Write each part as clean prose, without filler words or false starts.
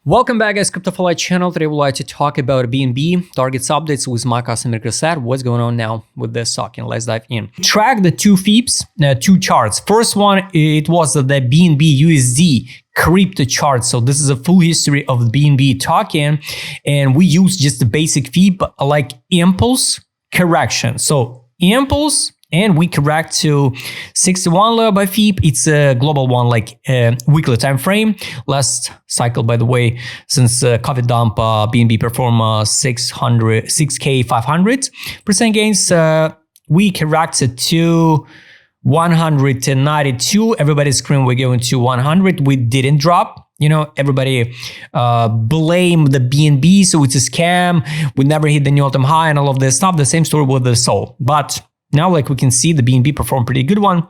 Welcome back, guys. CryptoFly channel. Today we'd like to talk about BNB targets updates with my customer Chris. What's going on now with this token? Let's dive in. Track the two FIPs, two charts. First one, it was the BNB USD crypto chart. So this is a full history of the BNB token, and we use just the basic FIP like impulse correction. So impulse. And we correct to 61 level by FIP. It's a global one, like weekly time frame. Last cycle, by the way, since COVID dump, BNB performed 6K 500% gains. We corrected to 192. Everybody's screaming we're going to 100. We didn't drop. You know, everybody blame the BNB, so it's a scam. We never hit the new all-time high and all of this stuff. The same story with the SOL, but now, like we can see, the BNB performed pretty good one.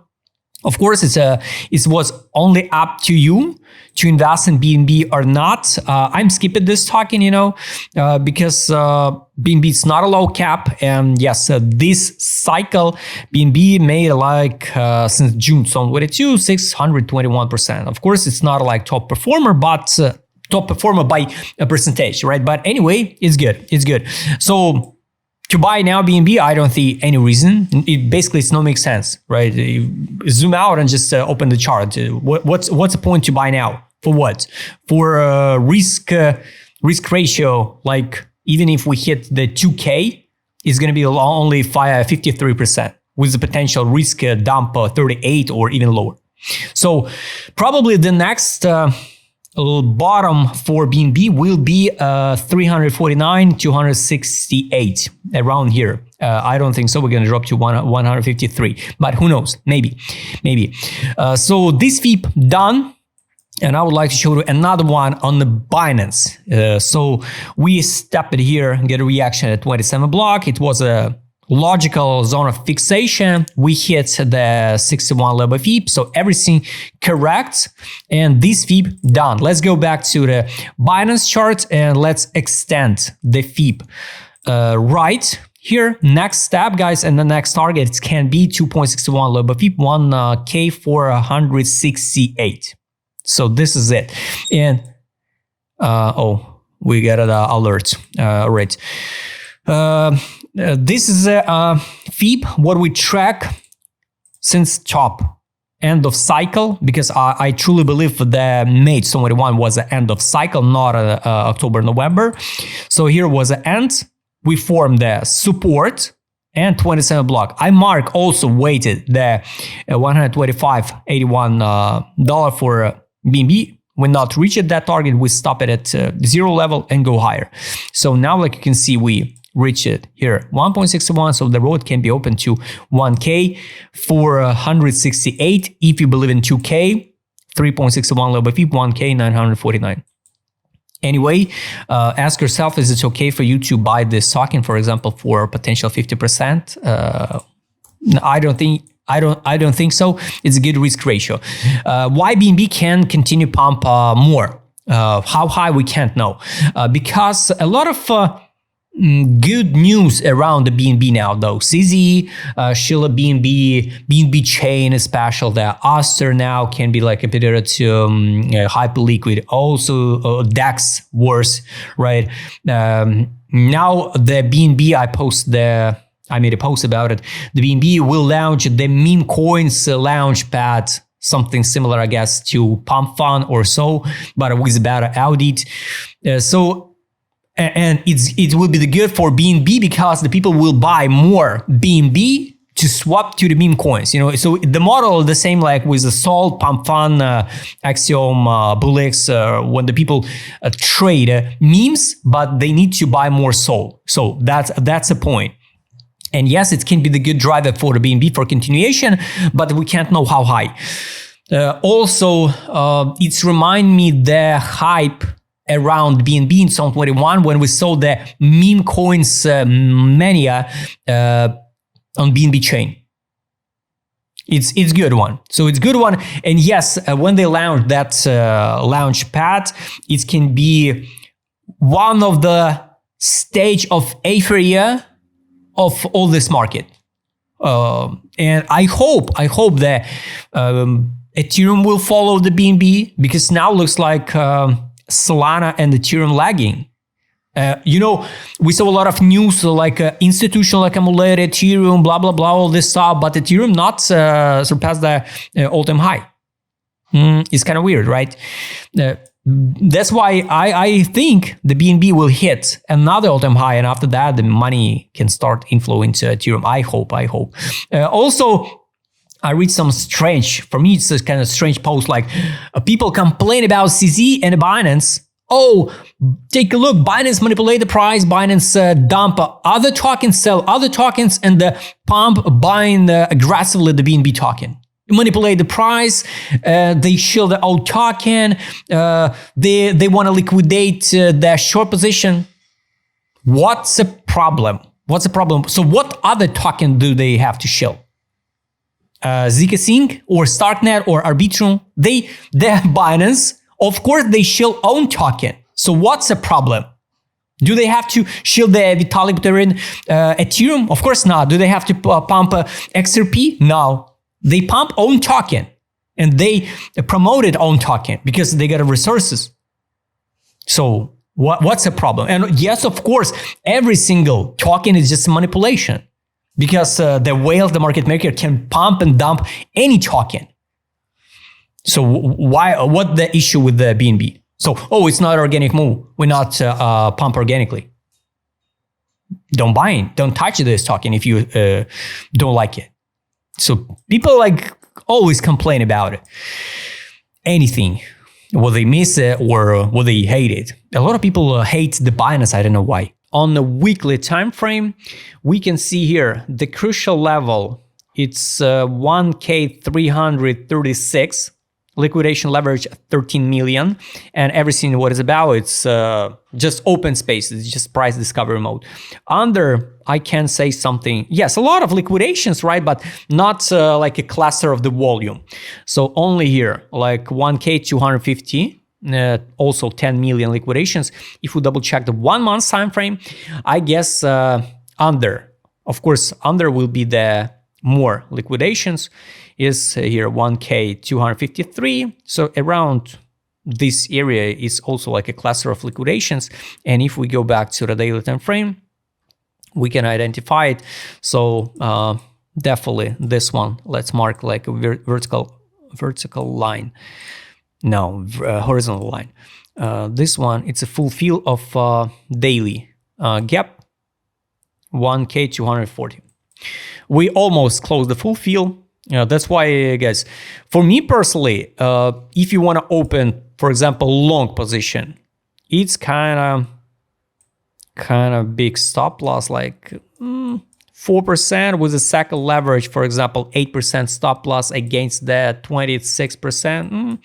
Of course, it was only up to you to invest in BNB or not. I'm skipping this token, you know, because BNB is not a low cap. And yes, this cycle, BNB made like since June 2022, 621%. Of course, it's not like top performer, but top performer by a percentage, right? But anyway, it's good. It's good. So to buy now BNB, I don't see any reason. It basically it's no make sense, right? You zoom out and just open the chart. What's the point to buy now? For what? For risk ratio, like even if we hit the 2K, it's going to be only 53% with the potential risk dump 38 or even lower. So probably the next bottom for BNB will be 349, 268 around here. I don't think so. We're going to drop to 153, but who knows? Maybe. So this FIP done. And I would like to show you another one on the Binance. So we stepped it here and get a reaction at 27 block. It was a logical zone of fixation. We hit the 61 level FIP, so everything correct, and this FIP done. Let's go back to the Binance chart and let's extend the FIP right here. Next step, guys, and the next target can be 2.61 level FIP, 1K 468. So this is it. And oh, we got an alert. Right. This is a FIP, what we track since top end of cycle, because I truly believe the May 2021 was the end of cycle, not October, November. So here was the end. We formed the support and 27 block. I mark also weighted the $125.81 for BNB. When not reached that target, we stop it at zero level and go higher. So now, like you can see, we reach it here 1.61, so the road can be open to 1K 468 if you believe in 2K 3.61 level FIP, 1K 949. Anyway, ask yourself, is it okay for you to buy this token, for example, for potential 50%? I don't think so. It's a good risk ratio. Why BNB can continue pump more? How high we can't know, because a lot of good news around the BNB now, though. CZ, Shilla BNB, BNB chain is special. The Oster now can be like competitor to Hyperliquid. Also, DEX worse, right? Now the BNB, I made a post about it. The BNB will launch the meme coins launch pad, something similar, I guess, to Pump Fund or so, but with a better audit. And it will be good for BNB because the people will buy more BNB to swap to the meme coins. You know, so the model is the same like with the SOL, Pump Fund, Axiom, Bullix, when the people trade memes, but they need to buy more SOL. So that's the point. And yes, it can be the good driver for the BNB for continuation, but we can't know how high. Also, it's remind me the hype around BNB in 2021 when we saw the meme coins mania on BNB chain. It's good one. So it's good one. And yes, when they launch that launch pad, it can be one of the stage of euphoria of all this market. And I hope that Ethereum will follow the BNB, because now looks like Solana and Ethereum lagging. We saw a lot of news like institutional accumulated Ethereum, blah, blah, blah, all this stuff, but Ethereum not surpassed the all-time high. It's kind of weird, right? That's why I think the BNB will hit another all-time high, and after that, the money can start inflowing into Ethereum. I hope. Also, I read some strange, for me, it's a kind of strange post, like people complain about CZ and Binance. Oh, take a look, Binance manipulate the price, Binance dump other tokens, sell other tokens, and pump buying aggressively the BNB token. Manipulate the price, they shield the old token, they want to liquidate their short position. What's the problem? So what other token do they have to shield? Zk Sync or Starknet or Arbitrum? They have Binance. Of course, they shield own token. So what's the problem? Do they have to shield the Vitalik Buterin Ethereum? Of course not. Do they have to pump XRP? No. They pump own token and they promoted own token because they got resources. So what's the problem? And yes, of course, every single token is just manipulation because the whale, the market maker, can pump and dump any token. So what the issue with the BNB? So, it's not organic move. We're not pump organically. Don't buy it. Don't touch this token if you don't like it. So people always complain about it. Anything, will they miss it or will they hate it? A lot of people hate the Binance. I don't know why. On the weekly time frame, we can see here the crucial level. It's 1K336. Liquidation leverage 13 million, and everything what is about, it's just open space, it's just price discovery mode. Under, I can say something, yes, a lot of liquidations, right, but not like a cluster of the volume. So only here, like 1K250, also 10 million liquidations. If we double check the 1 month time frame, I guess under, of course, under will be the more liquidations. Is here 1K253. So around this area is also like a cluster of liquidations. And if we go back to the daily time frame, we can identify it. So definitely this one, let's mark like a vertical line. No, horizontal line. This one, it's a full fill of daily gap, 1K240. We almost closed the full fill. That's why, guys, for me personally, if you want to open, for example, long position, it's kind of big stop loss, like 4% with a second leverage, for example, 8% stop loss against the 26%.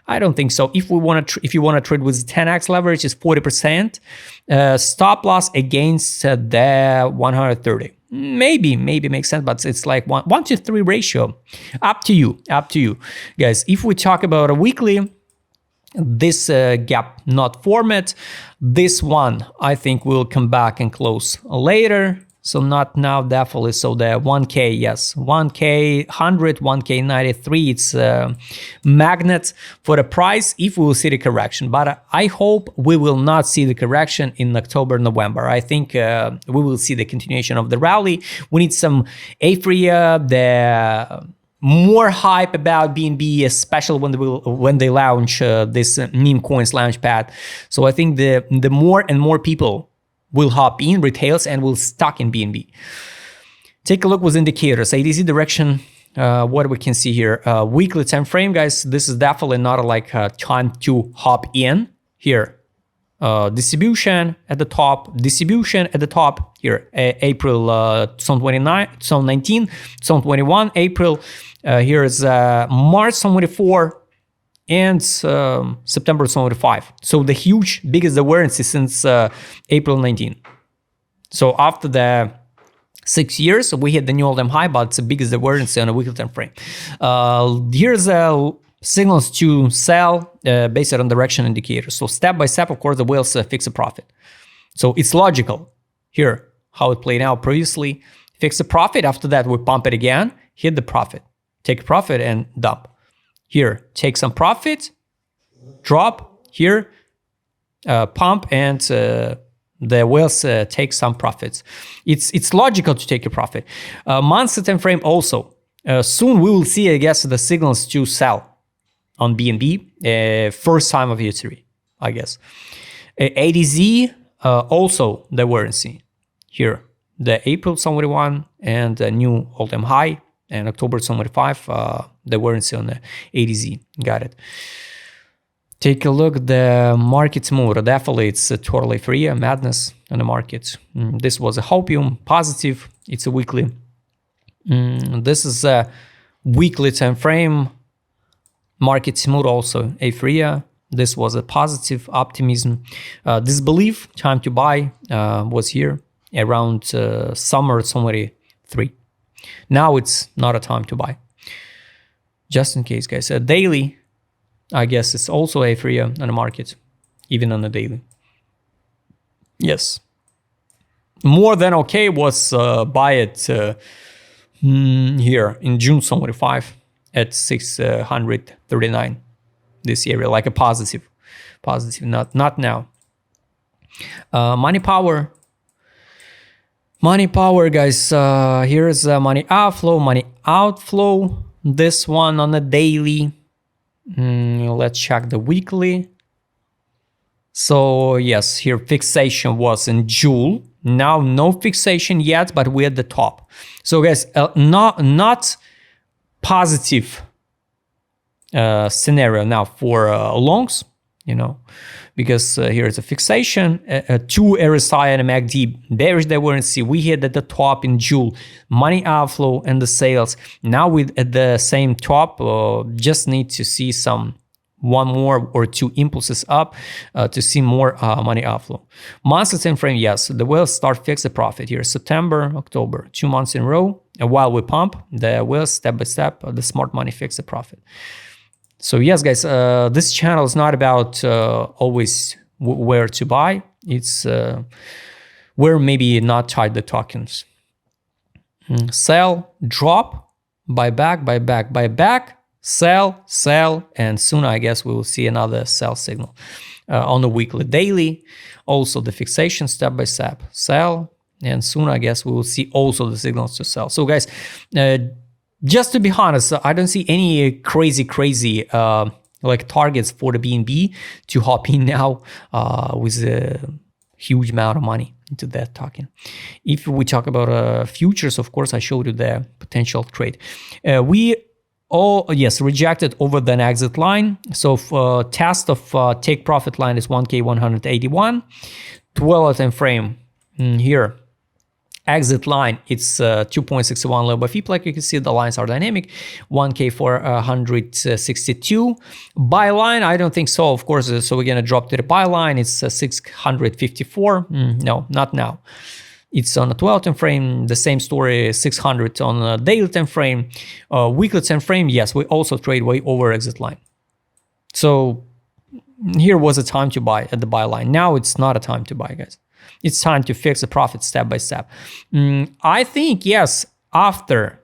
I don't think so. If you want to trade with 10x leverage, it's 40% stop loss against the 130. Maybe makes sense, but it's like 1 to 3 ratio. Up to you, guys. If we talk about a weekly, this gap not format, this one I think will come back and close later. So not now, definitely. So the 1K, yes, 1K 100, 1K 93, it's a magnet for the price if we will see the correction. But I hope we will not see the correction in October, November. I think we will see the continuation of the rally. We need some Euphoria, the more hype about BNB, especially when they launch this meme coins launchpad. So I think the more and more people will hop in retails and will stock in BNB. Take a look with indicators. ADZ direction, what we can see here. Weekly time frame, guys. This is definitely not like a time to hop in here. Distribution at the top, here. April 2019, 2021, April. Here is March 2024. And September 2025. So the biggest awareness since April 19. So after the 6 years, we hit the new all-time high, but it's the biggest awareness on a weekly time frame. Here's signals to sell based on direction indicators. So step by step, of course, the whales fix a profit. So it's logical here how it played out previously. Fix a profit. After that, we pump it again, hit the profit, take a profit and dump. Here, take some profit, drop, here, pump and the whales take some profits. It's logical to take a profit. Monthly time frame also. Soon we will see, I guess, the signals to sell on BNB. First time of history, I guess. ADZ also divergence here. The April 21 and a new all-time high, and October 25 divergence on the ADZ. Got it. Take a look the market's mood. Definitely, it's totally free, a madness on the market. This was a hopium, positive. It's a weekly. This is a weekly time frame. Market's mood also Euphoria. This was a positive optimism. Disbelief, time to buy, was here around summer 23. Now it's not a time to buy. Just in case, guys. Daily, I guess it's also Euphoria on the market, even on the daily. Yes. More than okay was buy it here in June 25 at 639. This area, like a positive, not now. Money power, guys. Here is money outflow. This one on the daily. Let's check the weekly. So yes, here fixation was in June. Now no fixation yet, but we're at the top. So guys, not positive scenario now for longs, because here is a fixation, two RSI and a MACD bearish divergence. We hit at the top in June, money outflow and the sales. Now with at the same top, just need to see one more or two impulses up to see more money outflow. Monthly time frame, yes, the whales start fix the profit here. September, October, 2 months in a row. And while we pump, the whales step by step, the smart money fix the profit. So yes, guys, this channel is not about always where to buy. It's where maybe not tied the tokens. Sell, drop, buy back, sell, and soon I guess we will see another sell signal on the weekly. Daily, also the fixation step by step, sell, and soon I guess we will see also the signals to sell. So guys, just to be honest, I don't see any crazy like targets for the BNB to hop in now with a huge amount of money into that token. If we talk about futures, of course, I showed you the potential trade. We all, yes, rejected over the exit line. So test of take profit line is 1K181. 12 time frame here. Exit line, it's 2.61 level FIP. Like you can see, the lines are dynamic. 1K for 162. Buy line, I don't think so, of course. So we're gonna drop to the buy line. It's 654. No, not now. It's on a 12 time frame. The same story, 600 on a daily time frame. Weekly time frame, yes, we also trade way over exit line. So here was a time to buy at the buy line. Now it's not a time to buy, guys. It's time to fix the profit step by step. I think, yes, after,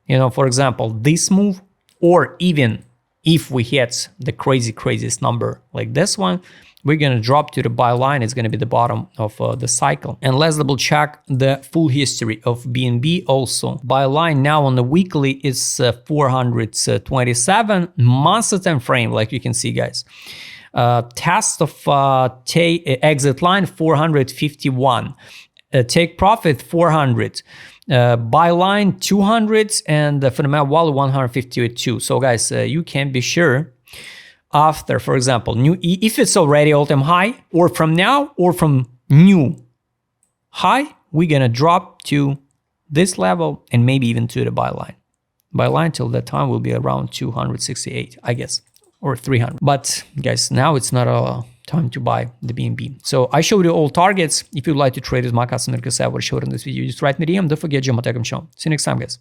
for example, this move, or even if we hit the craziest number like this one, we're going to drop to the buy line. It's going to be the bottom of the cycle. And let's double check the full history of BNB also. Buy line now on the weekly is 427. Monthly time frame, like you can see, guys. Test of exit line 451, take profit 400, buy line 200, and the fundamental value 152. So guys, you can be sure after, for example, if it's already all-time high, or from now, or from new high, we're gonna drop to this level and maybe even to the buy line. Buy line till that time will be around 268, I guess, or 300. But guys, now it's not a time to buy the BNB. So I showed you all targets. If you'd like to trade with my customer, because I would show it in this video, just write me DM. Don't forget, Jim, see you next time, guys.